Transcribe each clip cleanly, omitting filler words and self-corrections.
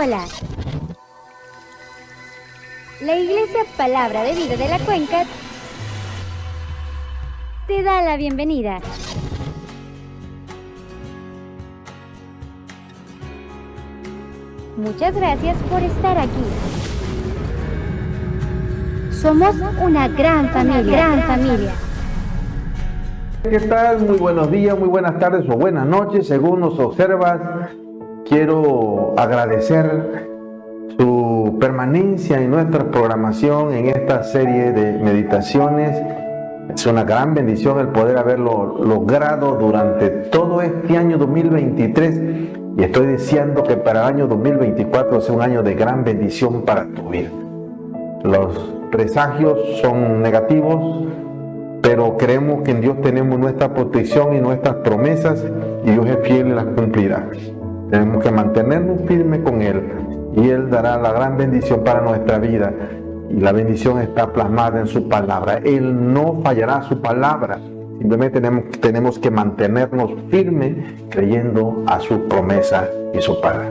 Hola. La Iglesia Palabra de Vida de la Cuenca te da la bienvenida. Muchas gracias por estar aquí. Somos una gran familia. ¿Qué tal? Muy buenos días, muy buenas tardes o buenas noches, según nos observas. Quiero agradecer su permanencia en nuestra programación en esta serie de meditaciones. Es una gran bendición el poder haberlo logrado durante todo este año 2023 y estoy deseando que para el año 2024 sea un año de gran bendición para tu vida. Los presagios son negativos, pero creemos que en Dios tenemos nuestra protección y nuestras promesas y Dios es fiel y las cumplirá. Tenemos que mantenernos firmes con Él y Él dará la gran bendición para nuestra vida y la bendición está plasmada en su palabra. Él no fallará su palabra, simplemente tenemos que mantenernos firmes creyendo a su promesa y su palabra.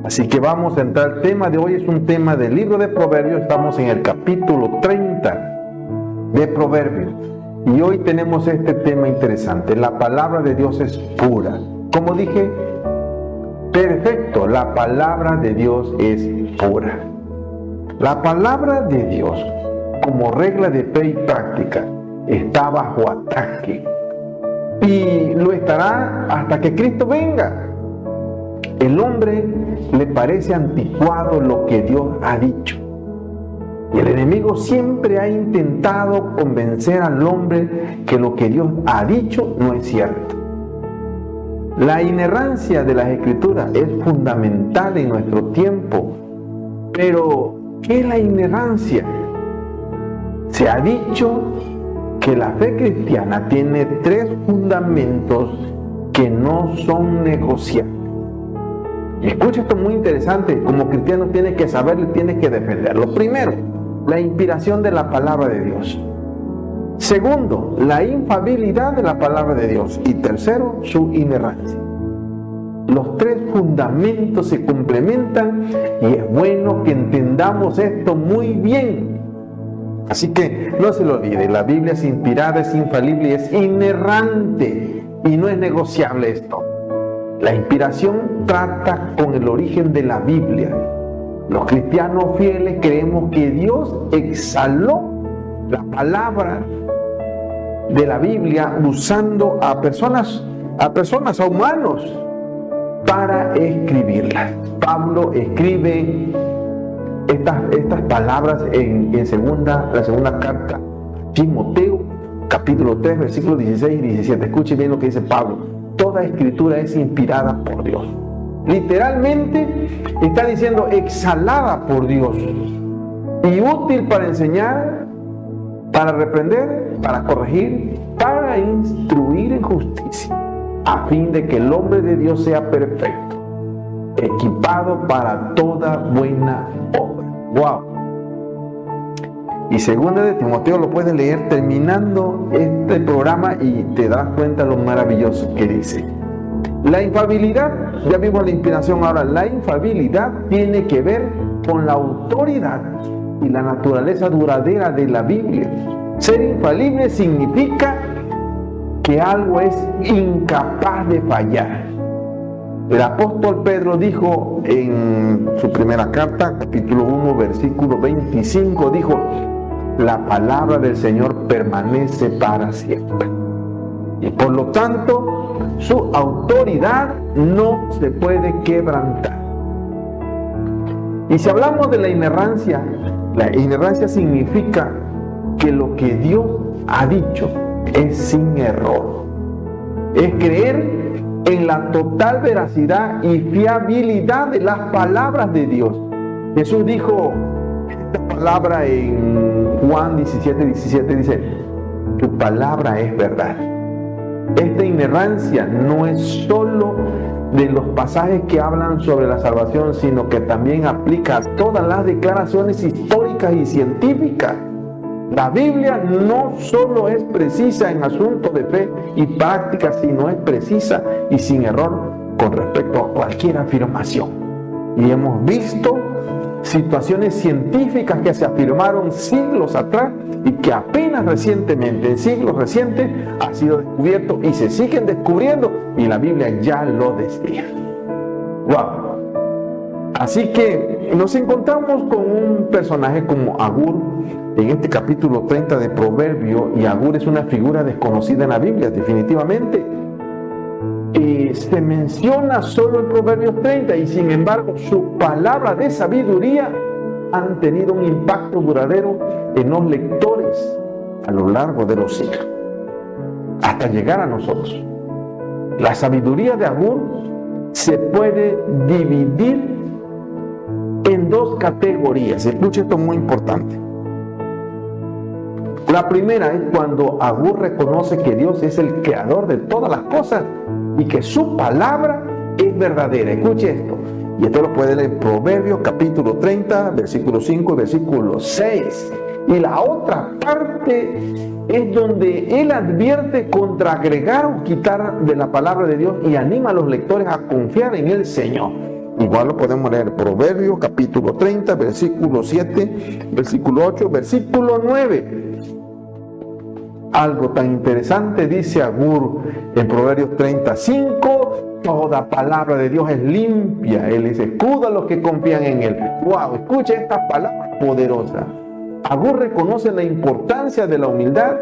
Así que vamos a entrar al tema de hoy, es un tema del libro de Proverbios, estamos en el capítulo 30 de Proverbios y hoy tenemos este tema interesante. La palabra de Dios es pura. Como dije, perfecto, la palabra de Dios es pura. La palabra de Dios, como regla de fe y práctica, está bajo ataque y lo estará hasta que Cristo venga. El hombre le parece anticuado lo que Dios ha dicho. Y el enemigo siempre ha intentado convencer al hombre que lo que Dios ha dicho no es cierto. La inerrancia de las Escrituras es fundamental en nuestro tiempo. Pero, ¿qué es la inerrancia? Se ha dicho que la fe cristiana tiene 3 fundamentos que no son negociables. Y escucha esto muy interesante, como cristiano tienes que saberlo y tienes que defenderlo. Primero, la inspiración de la palabra de Dios. Segundo, la infalibilidad de la palabra de Dios. Y tercero, su inerrancia. Los 3 fundamentos se complementan y es bueno que entendamos esto muy bien. Así que no se lo olvide, la Biblia es inspirada, es infalible y es inerrante. Y no es negociable esto. La inspiración trata con el origen de la Biblia. Los cristianos fieles creemos que Dios exhaló la palabra de la Biblia usando a personas, a humanos para escribirla. Pablo escribe estas palabras en la segunda carta a Timoteo, capítulo 3, versículos 16 y 17. Escuche bien lo que dice Pablo. Toda escritura es inspirada por Dios. Literalmente está diciendo exhalada por Dios y útil para enseñar, para reprender, para corregir, para instruir en justicia, a fin de que el hombre de Dios sea perfecto, equipado para toda buena obra. ¡Wow! Y segunda de Timoteo lo puedes leer terminando este programa y te das cuenta lo maravilloso que dice. La infalibilidad, ya vimos la inspiración, ahora la infalibilidad tiene que ver con la autoridad y la naturaleza duradera de la Biblia. Ser infalible significa que algo es incapaz de fallar. El apóstol Pedro dijo en su primera carta, capítulo 1, versículo 25, dijo: la palabra del Señor permanece para siempre. Y por lo tanto, su autoridad no se puede quebrantar. Y si hablamos de la inerrancia significa que lo que Dios ha dicho es sin error. Es creer en la total veracidad y fiabilidad de las palabras de Dios. Jesús dijo esta palabra en Juan 17 dice: tu palabra es verdad. Esta inerrancia no es solo de los pasajes que hablan sobre la salvación, sino que también aplica a todas las declaraciones históricas y científicas. La Biblia no solo es precisa en asuntos de fe y práctica, sino es precisa y sin error con respecto a cualquier afirmación. y hemos visto situaciones científicas que se afirmaron siglos atrás y que apenas recientemente, en siglos recientes, ha sido descubierto y se siguen descubriendo, y la Biblia ya lo decía. ¡Wow! Así que nos encontramos con un personaje como Agur en este capítulo 30 de Proverbios, y Agur es una figura desconocida en la Biblia, definitivamente. Se menciona solo en Proverbios 30 y sin embargo sus palabras de sabiduría han tenido un impacto duradero en los lectores a lo largo de los siglos, hasta llegar a nosotros. La sabiduría de Agur se puede dividir en dos categorías. Escuche esto, muy importante. La primera es cuando Agur reconoce que Dios es el creador de todas las cosas y que su palabra es verdadera. Escuche esto, y esto lo puede leer en Proverbios capítulo 30, versículo 5 y versículo 6. Y la otra parte es donde él advierte contra agregar o quitar de la palabra de Dios y anima a los lectores a confiar en el Señor. Igual lo podemos leer, Proverbios capítulo 30, versículo 7, versículo 8, versículo 9. Algo tan interesante dice Agur en Proverbios 35: toda palabra de Dios es limpia, Él es escudo a los que confían en Él. ¡Wow! Escucha estas palabras poderosas. Agur reconoce la importancia de la humildad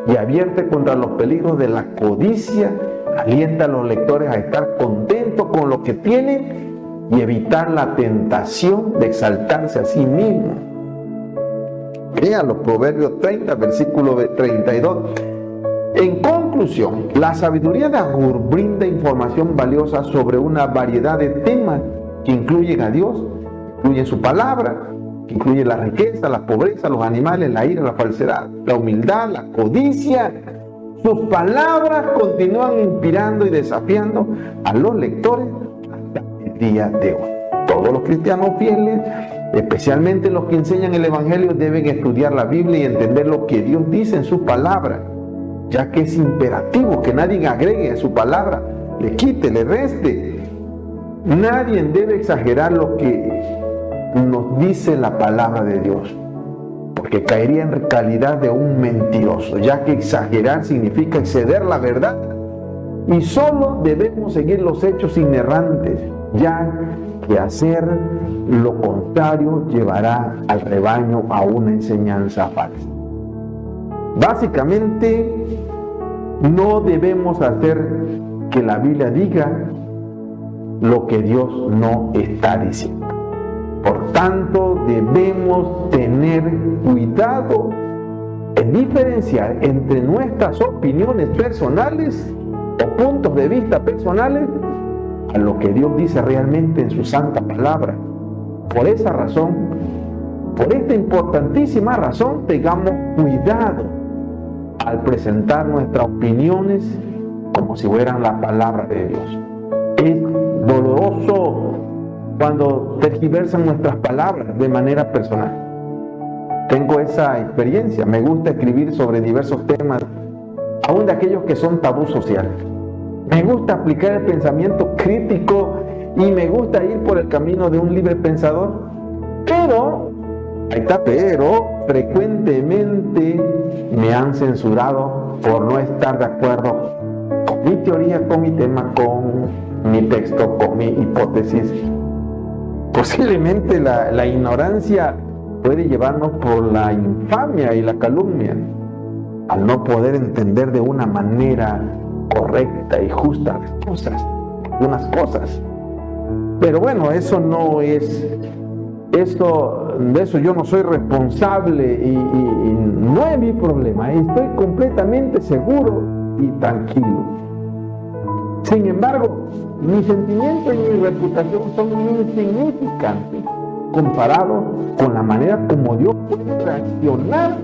y advierte contra los peligros de la codicia. Alienta a los lectores a estar contentos con lo que tienen y evitar la tentación de exaltarse a sí mismo. Vean los Proverbios 30, versículo 32. En conclusión, la sabiduría de Agur brinda información valiosa sobre una variedad de temas que incluyen a Dios, incluyen su palabra, que incluyen la riqueza, la pobreza, los animales, la ira, la falsedad, la humildad, la codicia. Sus palabras continúan inspirando y desafiando a los lectores hasta el día de hoy. Todos los cristianos fieles, especialmente los que enseñan el Evangelio, deben estudiar la Biblia y entender lo que Dios dice en su palabra, ya que es imperativo que nadie agregue a su palabra, le quite, le reste. Nadie debe exagerar lo que nos dice la palabra de Dios, porque caería en calidad de un mentiroso, ya que exagerar significa exceder la verdad, y solo debemos seguir los hechos inerrantes, ya que hacer lo contrario llevará al rebaño a una enseñanza falsa. Básicamente, no debemos hacer que la Biblia diga lo que Dios no está diciendo. Por tanto, debemos tener cuidado en diferenciar entre nuestras opiniones personales o puntos de vista personales a lo que Dios dice realmente en su santa palabra. Por esa razón, por esta importantísima razón, tengamos cuidado al presentar nuestras opiniones como si fueran la palabra de Dios. Es doloroso cuando tergiversan nuestras palabras de manera personal. Tengo esa experiencia. Me gusta escribir sobre diversos temas, aún de aquellos que son tabú social. Me gusta aplicar el pensamiento crítico y me gusta ir por el camino de un libre pensador. Pero frecuentemente me han censurado por no estar de acuerdo con mi teoría, con mi tema, con mi texto, con mi hipótesis. Posiblemente la ignorancia puede llevarnos por la infamia y la calumnia, al no poder entender de una manera correcta y justa las cosas, algunas cosas. Pero bueno, eso no es, de eso yo no soy responsable y no es mi problema. Estoy completamente seguro y tranquilo. Sin embargo, mi sentimiento y mi reputación son insignificantes comparado con la manera como Dios puede reaccionar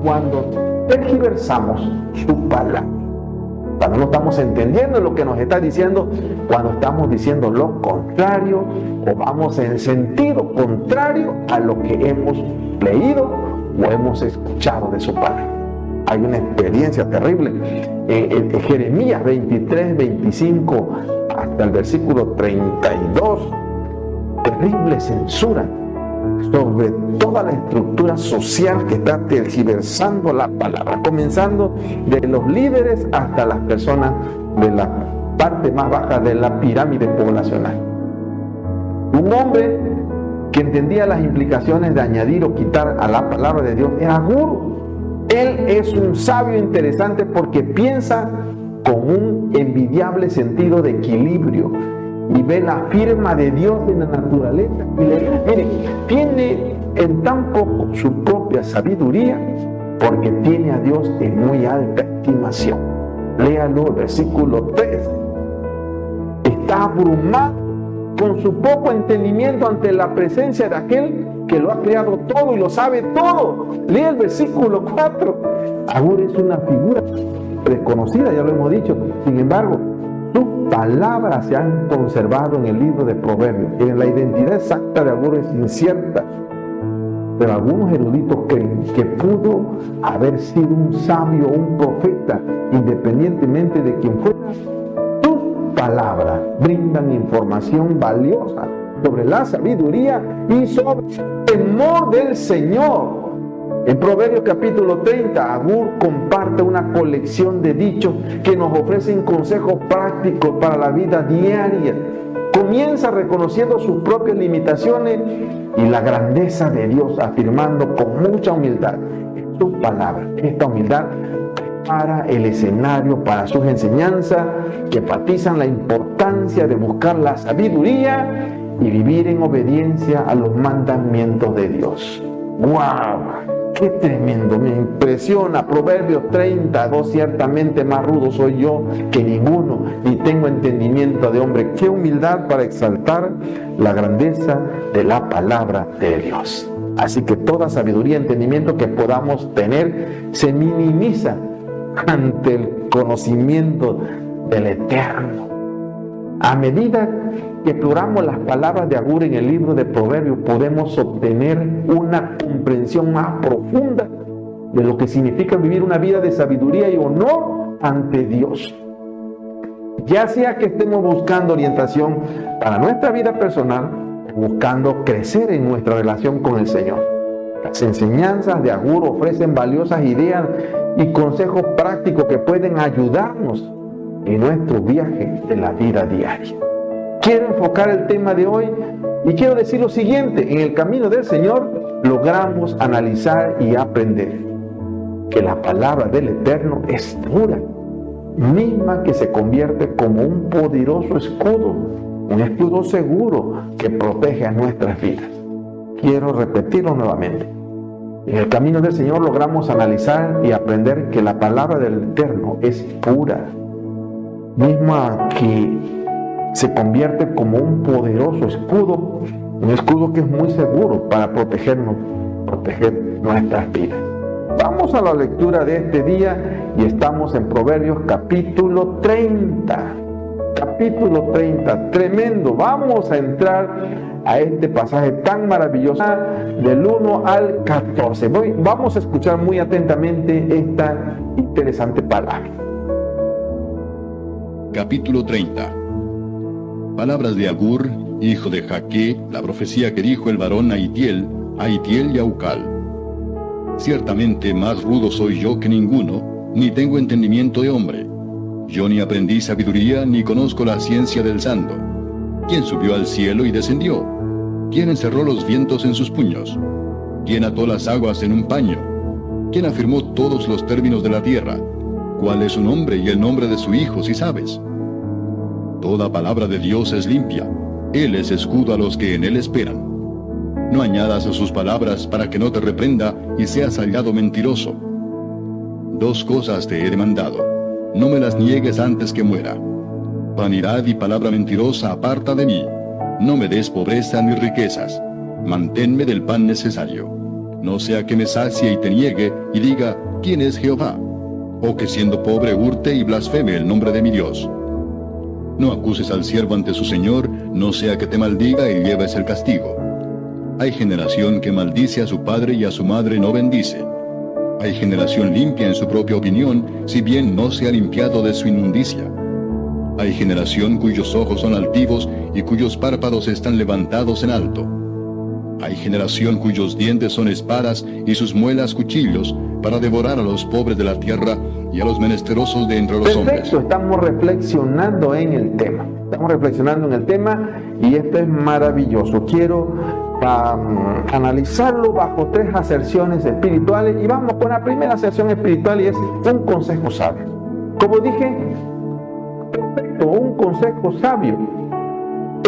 cuando tergiversamos su palabra, cuando no estamos entendiendo lo que nos está diciendo, cuando estamos diciendo lo contrario o vamos en sentido contrario a lo que hemos leído o hemos escuchado de su palabra. Hay una experiencia terrible en Jeremías 23, 25 hasta el versículo 32. terrible censura sobre toda la estructura social que está tergiversando la palabra, comenzando de los líderes hasta las personas de la parte más baja de la pirámide poblacional. Un hombre que entendía las implicaciones de añadir o quitar a la palabra de Dios era Agur. Él es un sabio interesante porque piensa con un envidiable sentido de equilibrio y ve la firma de Dios en la naturaleza y le dice, mire, tiene en tan poco su propia sabiduría porque tiene a Dios en muy alta estimación. Léalo, versículo 3. Está abrumado con su poco entendimiento ante la presencia de aquel que lo ha creado todo y lo sabe todo. Lee el versículo 4. Agur es una figura desconocida, ya lo hemos dicho. Sin embargo, sus palabras se han conservado en el libro de Proverbios. La identidad exacta de Agur es incierta, pero algunos eruditos creen que pudo haber sido un sabio o un profeta, independientemente de quién fuera. Sus palabras brindan información valiosa sobre la sabiduría y sobre el temor del Señor. En Proverbios capítulo 30, Agur comparte una colección de dichos que nos ofrecen consejos prácticos para la vida diaria. Comienza reconociendo sus propias limitaciones y la grandeza de Dios, afirmando con mucha humildad en sus palabras. Esta humildad prepara el escenario para sus enseñanzas que enfatizan la importancia de buscar la sabiduría y vivir en obediencia a los mandamientos de Dios. ¡Wow! ¡Qué tremendo! Me impresiona. Proverbios 32, ciertamente más rudo soy yo que ninguno, ni tengo entendimiento de hombre. ¡Qué humildad para exaltar la grandeza de la palabra de Dios! Así que toda sabiduría y entendimiento que podamos tener se minimiza ante el conocimiento del Eterno. A medida que exploramos las palabras de Agur en el libro de Proverbios, podemos obtener una comprensión más profunda de lo que significa vivir una vida de sabiduría y honor ante Dios. Ya sea que estemos buscando orientación para nuestra vida personal, buscando crecer en nuestra relación con el Señor. Las enseñanzas de Agur ofrecen valiosas ideas y consejos prácticos que pueden ayudarnos en nuestro viaje de la vida diaria. Quiero enfocar el tema de hoy y quiero decir lo siguiente: en el camino del Señor logramos analizar y aprender que la palabra del Eterno es pura, misma que se convierte como un poderoso escudo, un escudo seguro que protege a nuestras vidas. Quiero repetirlo nuevamente. En el camino del Señor logramos analizar y aprender que la palabra del Eterno es pura, misma que se convierte como un poderoso escudo, un escudo que es muy seguro para protegernos, proteger nuestras vidas. Vamos a la lectura de este día y estamos en Proverbios capítulo 30. Capítulo 30, tremendo. Vamos a entrar a este pasaje tan maravilloso del 1 al 14. Vamos a escuchar muy atentamente esta interesante palabra. Capítulo 30. Palabras de Agur, hijo de Jaque, la profecía que dijo el varón a Itiel y a Ucal. Ciertamente más rudo soy yo que ninguno, ni tengo entendimiento de hombre. Yo ni aprendí sabiduría, ni conozco la ciencia del santo. ¿Quién subió al cielo y descendió? ¿Quién encerró los vientos en sus puños? ¿Quién ató las aguas en un paño? ¿Quién afirmó todos los términos de la tierra? ¿Cuál es su nombre y el nombre de su hijo, si sabes? Toda palabra de Dios es limpia. Él es escudo a los que en él esperan. No añadas a sus palabras para que no te reprenda y seas hallado mentiroso. Dos cosas te he demandado. No me las niegues antes que muera. Vanidad y palabra mentirosa aparta de mí. No me des pobreza ni riquezas. Manténme del pan necesario. No sea que me sacie y te niegue y diga, ¿quién es Jehová? O que siendo pobre hurte y blasfeme el nombre de mi Dios. No acuses al siervo ante su señor, no sea que te maldiga y lleves el castigo. Hay generación que maldice a su padre y a su madre no bendice. Hay generación limpia en su propia opinión, si bien no se ha limpiado de su inmundicia. Hay generación cuyos ojos son altivos y cuyos párpados están levantados en alto. Hay generación cuyos dientes son espadas y sus muelas cuchillos, para devorar a los pobres de la tierra y a los menesterosos de entre los hombres. Perfecto, estamos reflexionando en el tema. Estamos reflexionando en el tema y esto es maravilloso. Quiero analizarlo bajo 3 aserciones espirituales y vamos con la primera aserción espiritual y es un consejo sabio. Como dije, perfecto, un consejo sabio.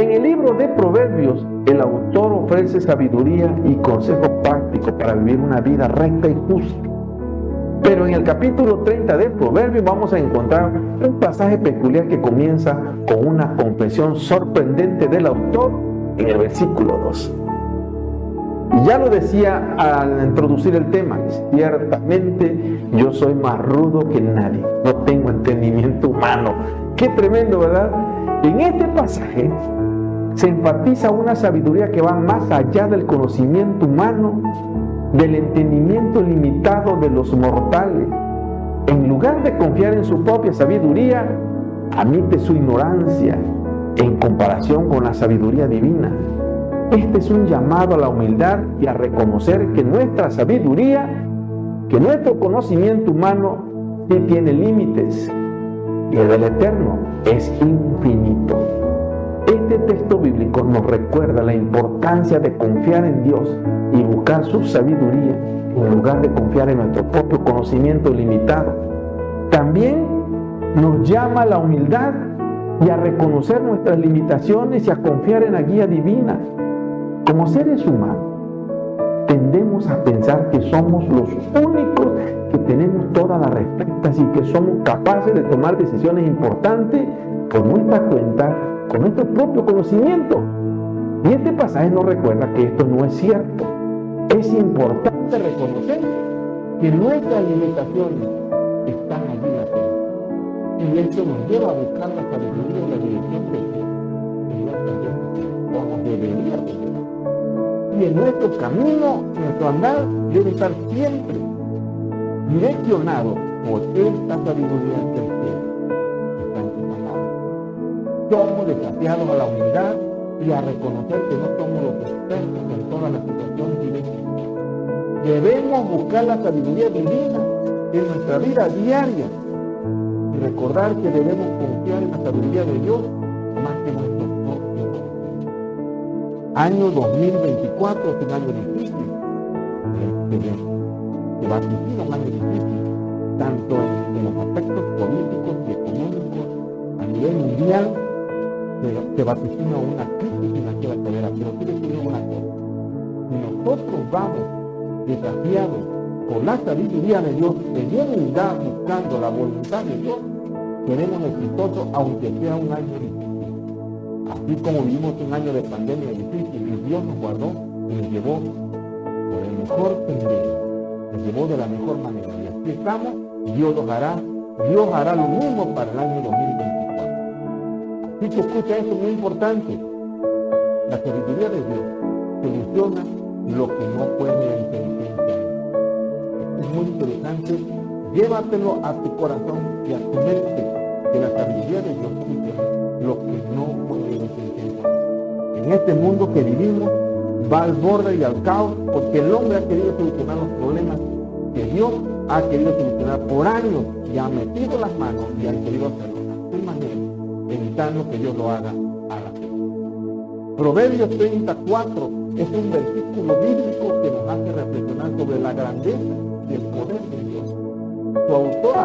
En el libro de Proverbios, el autor ofrece sabiduría y consejos prácticos para vivir una vida recta y justa. Pero en el capítulo 30 de Proverbios vamos a encontrar un pasaje peculiar que comienza con una confesión sorprendente del autor en el versículo 2. Y ya lo decía al introducir el tema: ciertamente yo soy más rudo que nadie, no tengo entendimiento humano. Qué tremendo, ¿verdad? En este pasaje se enfatiza una sabiduría que va más allá del conocimiento humano, del entendimiento limitado de los mortales. En lugar de confiar en su propia sabiduría, admite su ignorancia en comparación con la sabiduría divina. Este es un llamado a la humildad y a reconocer que nuestra sabiduría, que nuestro conocimiento humano sí tiene límites y el del Eterno es infinito. Este texto bíblico nos recuerda la importancia de confiar en Dios y buscar su sabiduría en lugar de confiar en nuestro propio conocimiento limitado. También nos llama a la humildad y a reconocer nuestras limitaciones y a confiar en la guía divina. Como seres humanos, tendemos a pensar que somos los únicos que tenemos todas las respuestas y que somos capaces de tomar decisiones importantes por nuestra cuenta, con nuestro propio conocimiento. Y este pasaje nos recuerda que esto no es cierto. Es importante reconocer que nuestras limitaciones están allí latentes. Y esto nos lleva a buscar la sabiduría y la dirección de Dios en nuestra vida, como debería ser. Y en nuestro camino, nuestro andar debe estar siempre direccionado por esta sabiduría del cielo. Está en su palabra. Somos desafiados a la humildad y a reconocer que no somos los expertos en todas las situaciones vivientes. Debemos buscar la sabiduría divina en nuestra vida diaria y recordar que debemos confiar en la sabiduría de Dios más que nuestro propio conocimiento. Año 2024 es un año difícil, se va a cumplir un año difícil, tanto en los aspectos políticos y económicos a nivel mundial. Se vaticina una crisis financiera severa, pero quiero decir una cosa: si nosotros vamos desafiados por la sabiduría de Dios, en humildad buscando la voluntad de Dios, seremos exitosos aunque sea un año difícil. Así como vivimos un año de pandemia difícil y Dios nos guardó y nos llevó por el mejor sendero, nos llevó de la mejor manera. Y así estamos, Dios hará lo mismo para el año 2024. Si tú escuchas esto, es muy importante. La sabiduría de Dios soluciona lo que no puede la inteligencia. Es muy interesante. Llévatelo a tu corazón y a tu mente, que la sabiduría de Dios soluciona lo que no puede la inteligencia. En este mundo que vivimos, va al borde y al caos, porque el hombre ha querido solucionar los problemas que Dios ha querido solucionar por años y ha metido las manos y ha querido hacerlo a su manera, evitando que Dios lo haga a la fe. Proverbios 34 es un versículo bíblico que nos hace reflexionar sobre la grandeza y el poder de Dios. Su autor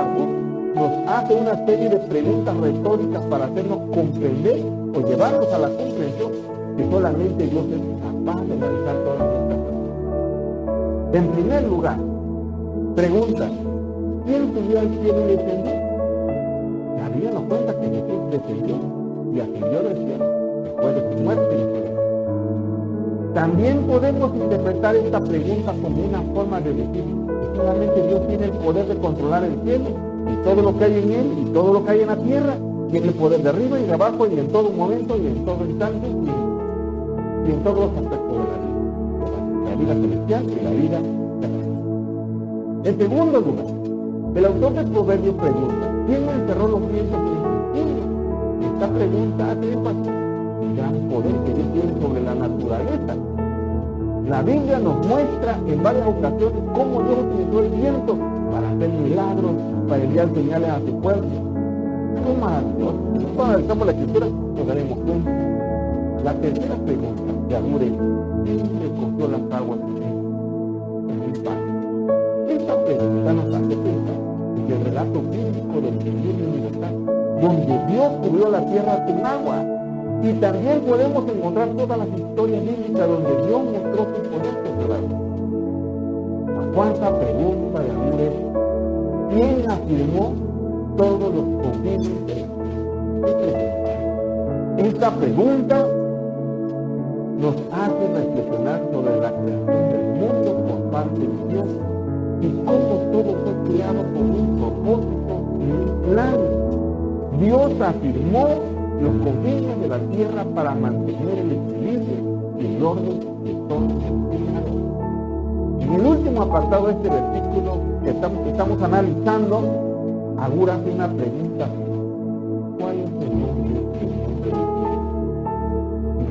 nos hace una serie de preguntas retóricas para hacernos comprender o llevarnos a la comprensión que solamente Dios es capaz de realizar todas estas cosas. En primer lugar, pregunta: ¿quién subió al cielo y descendió? La Biblia nos cuenta que Jesús descendió y ascendió del cielo después de su muerte y resurrección. También podemos interpretar esta pregunta como una forma de decir que solamente Dios tiene el poder de controlar el cielo y todo lo que hay en él y todo lo que hay en la tierra. Tiene el poder de arriba y de abajo y en todo momento y en todo instante y en todos los aspectos de la vida celestial y la vida terrenal. En segundo lugar, el autor de Proverbios pregunta: ¿quién encerró los vientos en su cielo? Y esta pregunta hace énfasis en el gran poder que Dios tiene sobre la naturaleza. La Biblia nos muestra en varias ocasiones cómo Dios utilizó el viento para hacer milagros, para enviar señales a su pueblo. Es maravilloso. Cuando analizamos la escritura nos daremos cuenta. La tercera pregunta de Agur es: ¿quién recogió las aguas en el valle? Esta pregunta nos hace pensar en el relato bíblico del diluvio universal, donde Dios cubrió la tierra con agua. Y también podemos encontrar todas las historias bíblicas donde Dios mostró su poder sobre la vida. La cuarta pregunta de Agur es: ¿quién afirmó todos los confines de la tierra? Esta pregunta nos hace reflexionar sobre la creación del mundo por parte de Dios y cómo todo fue creado con un propósito y un plan. Dios afirmó los confines de la tierra para mantener el equilibrio y el orden de todo el creado. En el último apartado de este versículo que estamos analizando, Agur hace una pregunta: ¿cuál es el nombre de Dios?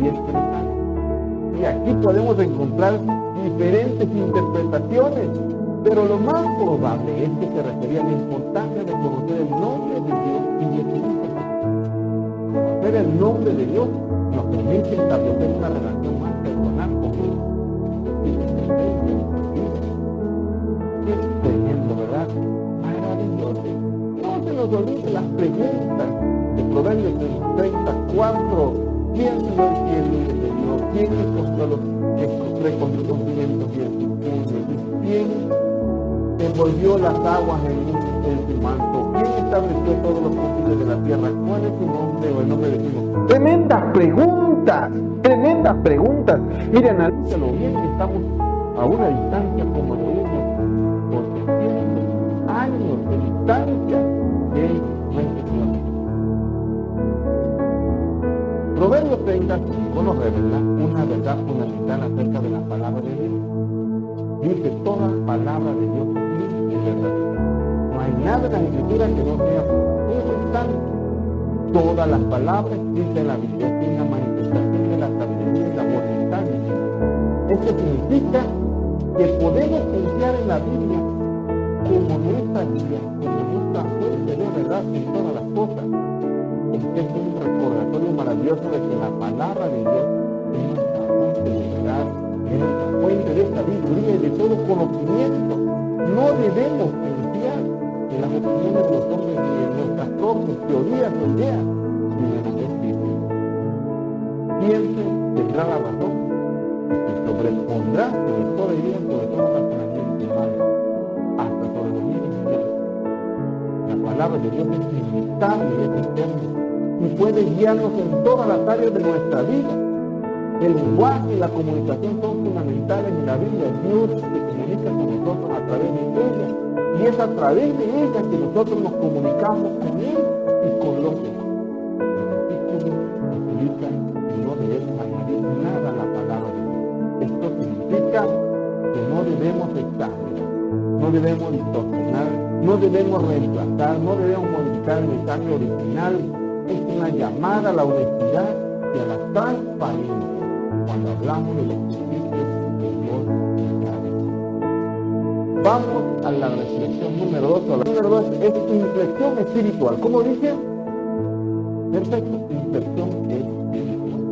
Y es interesante. Y aquí podemos encontrar diferentes interpretaciones, pero lo más probable es que se refería a la importancia de conocer el nombre de Dios y de su nombre. Conocer el nombre de Dios nos permite establecer una relación más personal con Él. Qué tremendo, ¿verdad? Maravilloso. No se nos olviden las preguntas de Proverbios 34. ¿Quién dio el cielo y el Dios? ¿Quién recogió los continentes y el puño? ¿Quién envolvió las aguas en su manto? ¿Quién estableció todos los confines de la tierra? ¿Cuál es su nombre o el nombre de Dios? Tremendas preguntas, tremendas preguntas. Miren, analízalo bien, estamos a una distancia como de unos 800 años de distancia de nuestro planeta. Proverbios 35 nos revela una verdad fundamental acerca de la palabra de Dios. Dice: toda palabra de Dios es verdad. No hay nada en la escritura que no sea puro y santo. Todas las palabras escritas en la Biblia tienen una manifestación de la sabiduría y la voluntad de Dios. Esto significa que podemos confiar en la Biblia como nuestra guía, como nuestra fuente de verdad en todas las cosas. Este es un recordatorio maravilloso de que la palabra de Dios es nuestra fuente de verdad, es nuestra fuente de sabiduría y de todo conocimiento. No debemos confiar en las opiniones de los hombres ni en nuestras propias teorías o ideas, sino en la Biblia. Piense, tendrá la razón, y se sobrepondrá sobre toda idea, sobre todo razonamiento humano, hasta sobre los bienes de Dios. La palabra de Dios es inmutable y es eterna, y puede guiarnos en todas las áreas de nuestra vida. El lenguaje y la comunicación son fundamentales en la Biblia. Dios se comunica con nosotros a través de ella, y es a través de ella que nosotros nos comunicamos con Él y con los demás. El versículo nos indica que no debemos añadir nada a la palabra de Dios. Esto significa que no debemos exagerar, no debemos distorsionar, no debemos reemplazar, no debemos modificar el mensaje original. Es una llamada a la honestidad y a la transparencia cuando hablamos de los principios de Dios y la vida. Vamos a la reflexión número 2. La número 2 es inflexión espiritual. ¿Cómo dice? Perfecto, inflexión espiritual.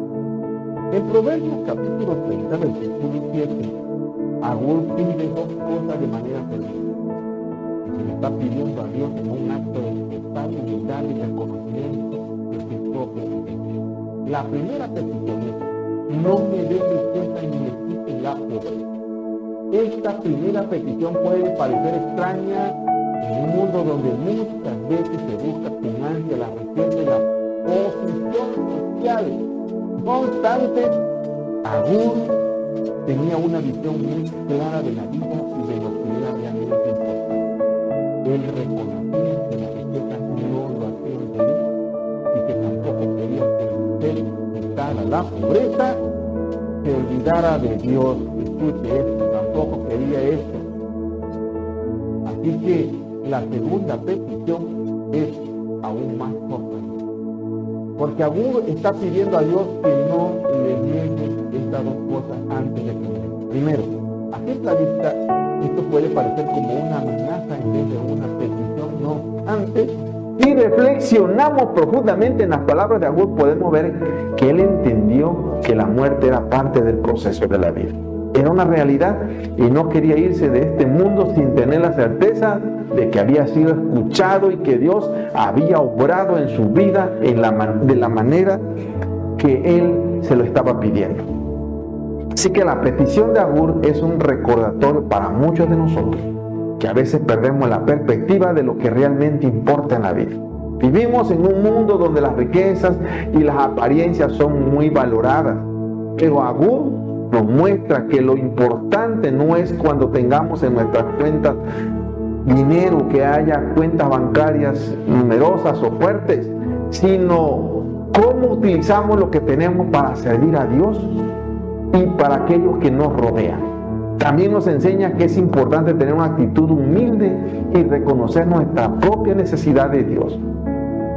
En Proverbios capítulo 30, versículo 7, Agur pide dos cosas de manera feliz. Se le está pidiendo a Dios en un acto de total humildad y reconocimiento de su propio poder. La primera petición es: no me des riqueza ni me quites la pobreza. Esta primera petición puede parecer extraña en un mundo donde muchas veces se busca con ansia la riqueza y la posición social. No obstante, Agur tenía una visión muy clara de la vida y de lo que era realmente importante. Él reconocía que la riqueza no lo hacía feliz y que tampoco quería que él quitara la pobreza, se olvidara de Dios. Escuche esto, tampoco quería eso. Así que la segunda petición es aún más sorprendente. Porque Agur está pidiendo a Dios que no le niegue estas dos cosas antes de que primero, a simple vista, esto puede parecer como una amenaza en vez de una petición. No, antes, si reflexionamos profundamente en las palabras de Agur, podemos ver que él entendió que la muerte era parte del proceso de la vida. Era una realidad y no quería irse de este mundo sin tener la certeza de que había sido escuchado y que Dios había obrado en su vida de la manera que él se lo estaba pidiendo. Así que la petición de Agur es un recordatorio para muchos de nosotros que a veces perdemos la perspectiva de lo que realmente importa en la vida. Vivimos en un mundo donde las riquezas y las apariencias son muy valoradas, pero Agur nos muestra que lo importante no es cuando tengamos en nuestras cuentas dinero, que haya cuentas bancarias numerosas o fuertes, sino cómo utilizamos lo que tenemos para servir a Dios y para aquellos que nos rodean. También nos enseña que es importante tener una actitud humilde y reconocer nuestra propia necesidad de Dios.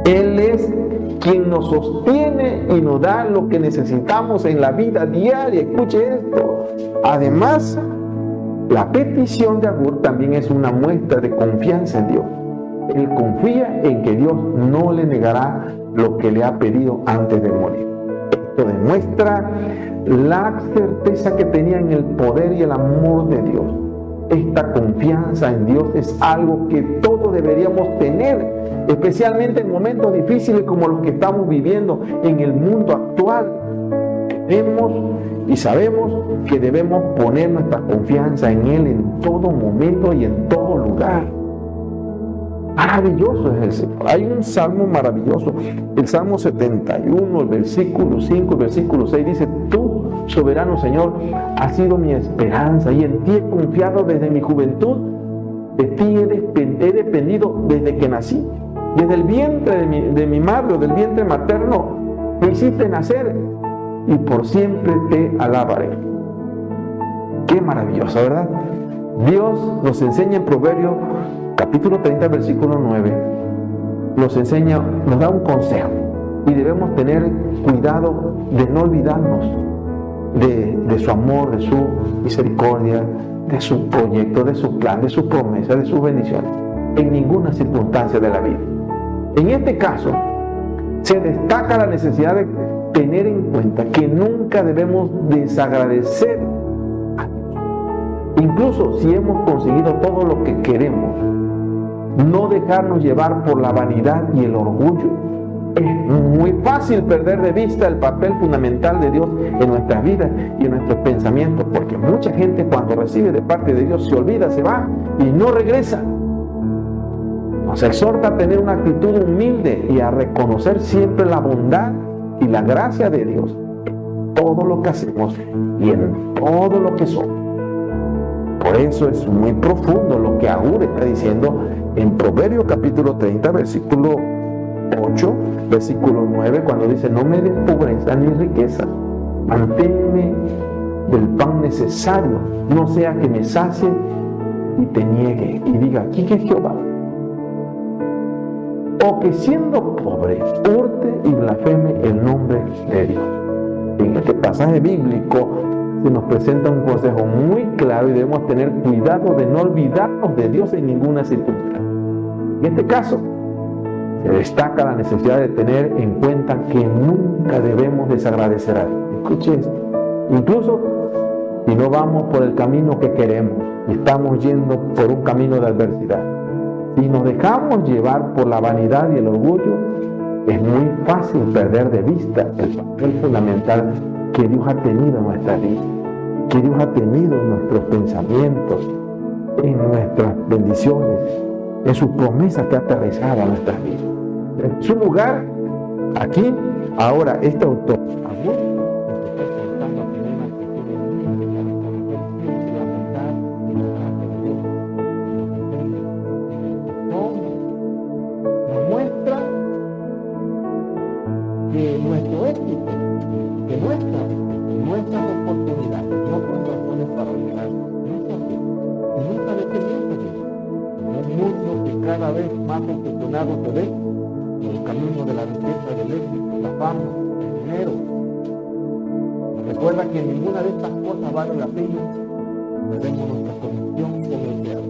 Él es quien nos sostiene y nos da lo que necesitamos en la vida diaria. Escuche esto. Además, la petición de Agur también es una muestra de confianza en Dios. Él confía en que Dios no le negará lo que le ha pedido antes de morir. Esto demuestra la certeza que tenía en el poder y el amor de Dios. Esta confianza en Dios es algo que todos deberíamos tener, especialmente en momentos difíciles como los que estamos viviendo en el mundo actual. Vemos y sabemos que debemos poner nuestra confianza en Él en todo momento y en todo lugar. Maravilloso es el Señor. Hay un salmo maravilloso, el Salmo 71, el versículo 5, el versículo 6 dice: Tú, soberano Señor, has sido mi esperanza y en ti he confiado desde mi juventud. De ti he dependido desde que nací. Desde el vientre de mi madre o del vientre materno me hiciste nacer y por siempre te alabaré. Qué maravilloso, ¿verdad? Dios nos enseña en Proverbios capítulo 30, versículo 9, nos enseña, nos da un consejo y debemos tener cuidado de no olvidarnos de su amor, de su misericordia, de su proyecto, de su plan, de su promesa, de sus bendiciones, en ninguna circunstancia de la vida. En este caso, se destaca la necesidad de tener en cuenta que nunca debemos desagradecer a Dios. Incluso si hemos conseguido todo lo que queremos, no dejarnos llevar por la vanidad y el orgullo. Es muy fácil perder de vista el papel fundamental de Dios en nuestras vidas y en nuestros pensamientos, porque mucha gente cuando recibe de parte de Dios se olvida, se va y no regresa. Nos exhorta a tener una actitud humilde y a reconocer siempre la bondad y la gracia de Dios en todo lo que hacemos y en todo lo que somos. Por eso es muy profundo lo que Agur está diciendo en Proverbios capítulo 30, versículo 8, versículo 9, cuando dice: no me des pobreza ni riqueza, manténme del pan necesario, no sea que me sacie y te niegue y diga: ¿quién es Jehová? O que siendo pobre hurte y blasfeme el nombre de Dios. En este pasaje bíblico se nos presenta un consejo muy claro y debemos tener cuidado de no olvidarnos de Dios en ninguna circunstancia. En este caso, se destaca la necesidad de tener en cuenta que nunca debemos desagradecer a Dios. Escuche esto. Incluso si no vamos por el camino que queremos y estamos yendo por un camino de adversidad, si nos dejamos llevar por la vanidad y el orgullo, es muy fácil perder de vista el papel fundamental que Dios ha tenido en nuestra vida, que Dios ha tenido en nuestros pensamientos, en nuestras bendiciones, en sus promesas que ha aterrizado a nuestras vidas. En su lugar, aquí, ahora, este autor, Agur, nos está exhortando a tener una actitud humilde para reconocer siempre la bondad y la gracia de Dios. Nos muestra que nuestro éxito, que nuestras oportunidades no son razones para olvidar nuestra fe y nunca dependientes de Dios. En un mundo que cada vez más obsesionado se ve por el camino de la riqueza, del éxito, la fama, el dinero. Recuerda que ninguna de estas cosas vale la pena. Perdemos nuestra conexión con el Creador.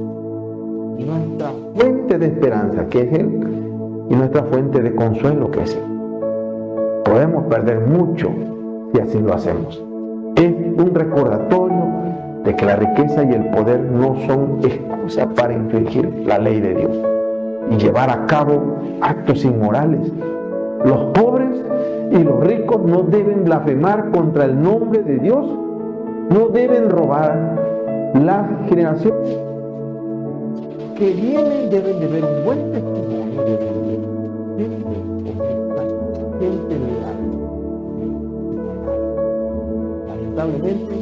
Y nuestra fuente de esperanza, que es Él, y nuestra fuente de consuelo, que es Él. Podemos perder mucho si así lo hacemos. Es un recordatorio de que la riqueza y el poder no son excusa para infringir la ley de Dios y llevar a cabo actos inmorales. Los pobres y los ricos no deben blasfemar contra el nombre de Dios, no deben robar. Las generaciones que vienen deben de ver un buen testimonio de Dios, gente leal. Lamentablemente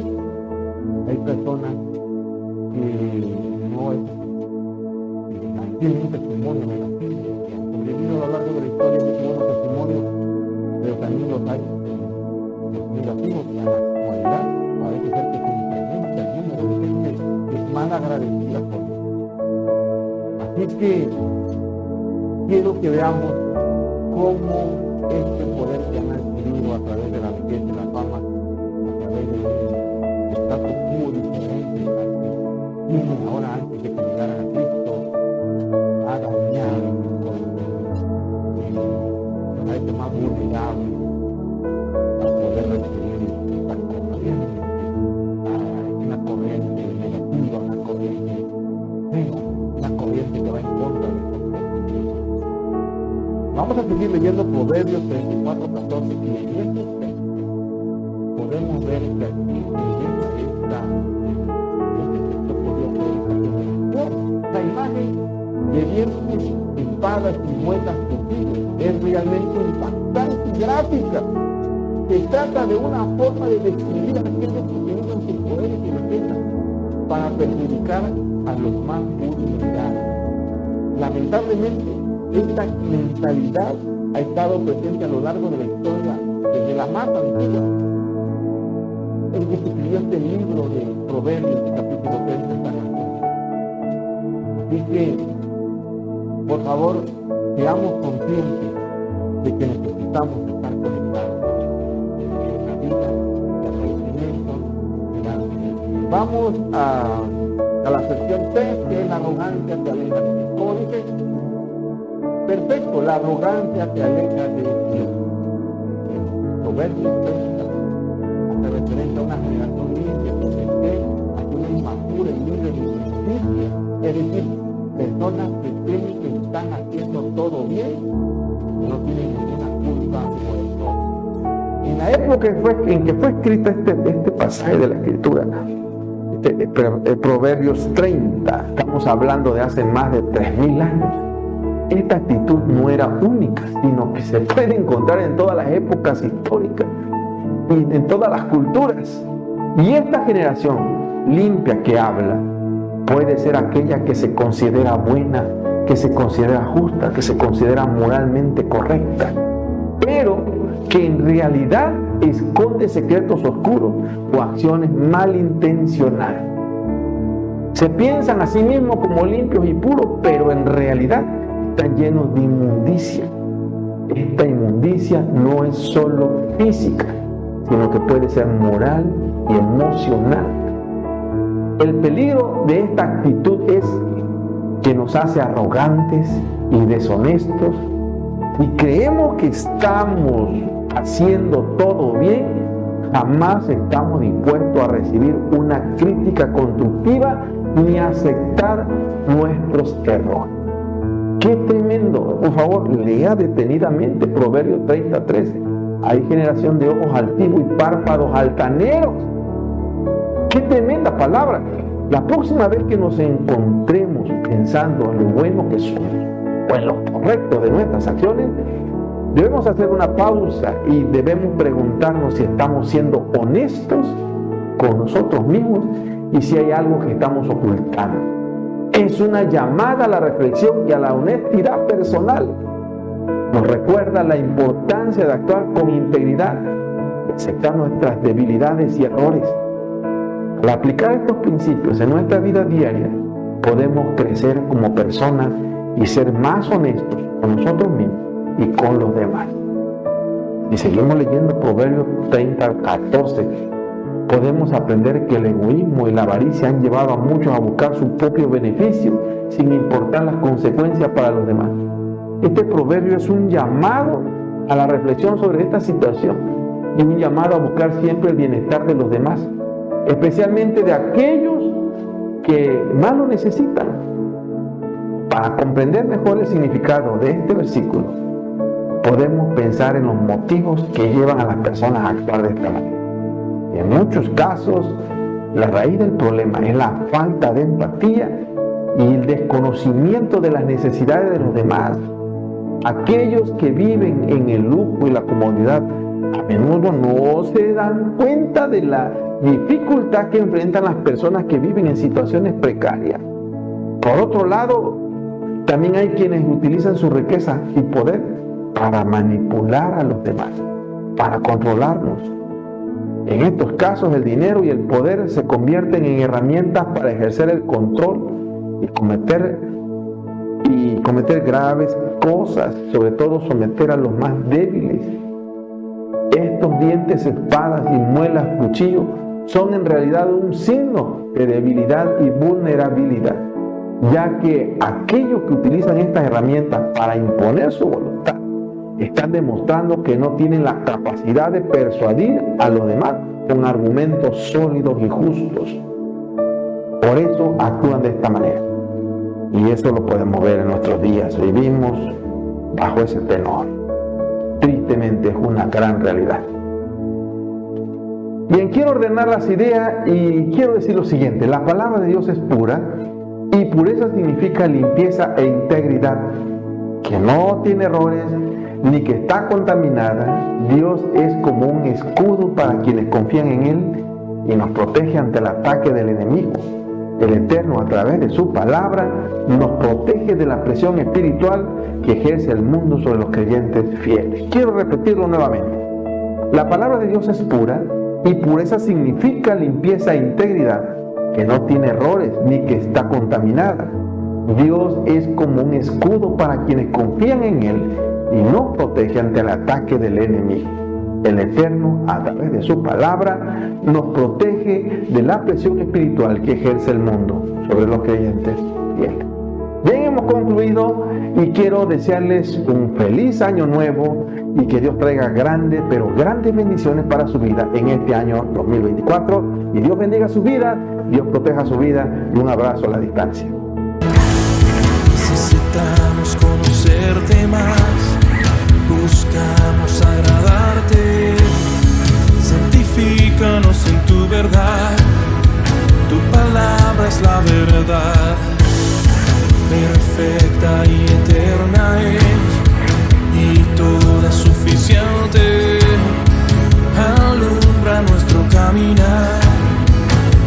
hay personas que tienen un testimonio negativo, que han sobrevivido a lo largo de la historia muchos testimonios, pero también los hay negativos. En la actualidad parece ser que se incrementa el número de gente que es mal agradecida por Dios. Así que quiero que veamos cómo este poder que han adquirido a través de la riqueza y la fama, a través de estatus quo diferente al que tienen ahora antes de que llegaran a Cristo, ha dañado a este más vulnerable a poder recibir esta corriente, una corriente negativa, una corriente que va en contra de nosotros. Vamos a seguir leyendo Proverbios 34, 14 y en estos textos podemos ver que aquí la imagen de dientes, espadas y muelas sutiles es realmente impactante y gráfica. Se trata de una forma de describir a aquellos que utilizan sus poderes y riquezas para perjudicar a los más vulnerables. Lamentablemente, esta mentalidad ha estado presente a lo largo de la historia, desde la más antigua. El que escribió este libro de Proverbios, capítulo 3, está en. Así que, por favor, seamos conscientes de que necesitamos estar conectados en la vida, de agradecimiento, de la. Vamos a la sección 3, que es la arrogancia que aleja de Dios. Como dice, perfecto, la arrogancia que aleja de Dios. Proverbios 3 hace referencia a una generación limpia, que hace una inmadura y libre de justicia, es decir, personas que creen que están haciendo todo bien y no tienen ninguna culpa por eso. En la época en que fue escrita este pasaje de la Escritura, Proverbios 30, estamos hablando de hace más de 3.000 años, esta actitud no era única, sino que se puede encontrar en todas las épocas históricas y en todas las culturas. Y esta generación limpia que habla puede ser aquella que se considera buena, que se considera justa, que se considera moralmente correcta, pero que en realidad esconde secretos oscuros o acciones malintencionadas. Se piensan a sí mismos como limpios y puros, pero en realidad están llenos de inmundicia. Esta inmundicia no es solo física, sino que puede ser moral y emocional. El peligro de esta actitud es que nos hace arrogantes y deshonestos y creemos que estamos haciendo todo bien. Jamás estamos dispuestos a recibir una crítica constructiva ni a aceptar nuestros errores. ¡Qué tremendo! Por favor, lea detenidamente Proverbios 30:13. Hay generación de ojos altivos y párpados altaneros. ¡Qué tremenda palabra! La próxima vez que nos encontremos pensando en lo bueno que somos o en lo correcto de nuestras acciones, debemos hacer una pausa y debemos preguntarnos si estamos siendo honestos con nosotros mismos y si hay algo que estamos ocultando. Es una llamada a la reflexión y a la honestidad personal. Nos recuerda la importancia de actuar con integridad y aceptar nuestras debilidades y errores. Al aplicar estos principios en nuestra vida diaria, podemos crecer como personas y ser más honestos con nosotros mismos y con los demás. Si seguimos leyendo Proverbios 30:14, podemos aprender que el egoísmo y la avaricia han llevado a muchos a buscar su propio beneficio sin importar las consecuencias para los demás. Este proverbio es un llamado a la reflexión sobre esta situación y un llamado a buscar siempre el bienestar de los demás, especialmente de aquellos que más lo necesitan. Para comprender mejor el significado de este versículo, podemos pensar en los motivos que llevan a las personas a actuar de esta manera. Y en muchos casos, la raíz del problema es la falta de empatía y el desconocimiento de las necesidades de los demás. Aquellos que viven en el lujo y la comodidad a menudo no se dan cuenta de la dificultad que enfrentan las personas que viven en situaciones precarias. Por otro lado, también hay quienes utilizan su riqueza y poder para manipular a los demás, para controlarnos. En estos casos, el dinero y el poder se convierten en herramientas para ejercer el control y cometer graves cosas, sobre todo someter a los más débiles. Estos dientes, espadas y muelas, cuchillos, son en realidad un signo de debilidad y vulnerabilidad, ya que aquellos que utilizan estas herramientas para imponer su voluntad están demostrando que no tienen la capacidad de persuadir a los demás con argumentos sólidos y justos. Por eso actúan de esta manera. Y eso lo podemos ver en nuestros días. Vivimos bajo ese tenor. Tristemente es una gran realidad. Bien, quiero ordenar las ideas y quiero decir lo siguiente. La palabra de Dios es pura y pureza significa limpieza e integridad, que no tiene errores ni que está contaminada. Dios es como un escudo para quienes confían en Él y nos protege ante el ataque del enemigo. El Eterno, a través de su palabra, nos protege de la presión espiritual que ejerce el mundo sobre los creyentes fieles. Quiero repetirlo nuevamente. La palabra de Dios es pura y pureza significa limpieza e integridad, que no tiene errores ni que está contaminada. Dios es como un escudo para quienes confían en Él y nos protege ante el ataque del enemigo. El Eterno, a través de su palabra, nos protege de la presión espiritual que ejerce el mundo sobre los creyentes fieles. Bien, hemos concluido y quiero desearles un feliz año nuevo y que Dios traiga grandes, pero grandes bendiciones para su vida en este año 2024. Y Dios bendiga su vida, Dios proteja su vida y un abrazo a la distancia. Necesitamos conocerte más, buscamos agradarte, santifícanos en tu verdad, tu palabra es la verdad, perfecta y eterna es, y toda suficiente, alumbra nuestro caminar,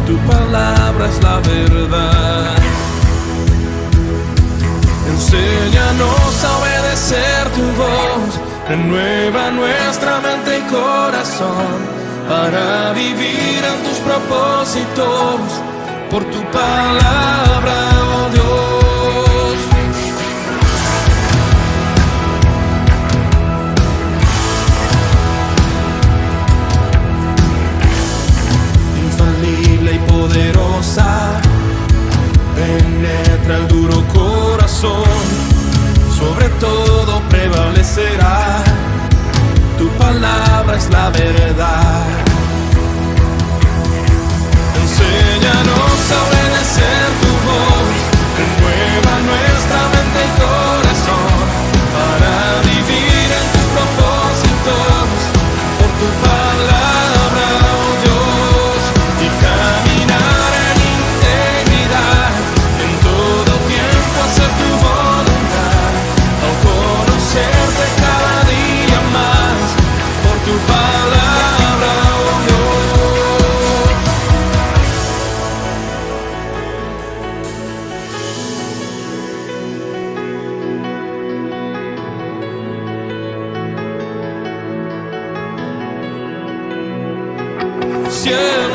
tu palabra es la verdad. Enséñanos a obedecer tu voz, renueva nuestra mente y corazón, para vivir en tus propósitos, por tu palabra, oh Dios. Infalible y poderosa, penetra el duro corazón, sobre todo prevalecerá, tu palabra es la verdad. Enséñanos a obedecer tu voz, renueva nuestra mente y corazón, para vivir en tus propósitos, por tu palabra, oh Dios, y caminar en integridad, en todo tiempo hacer tu voluntad, al conocerte cada día más, por tu palabra, oh Dios. Cielo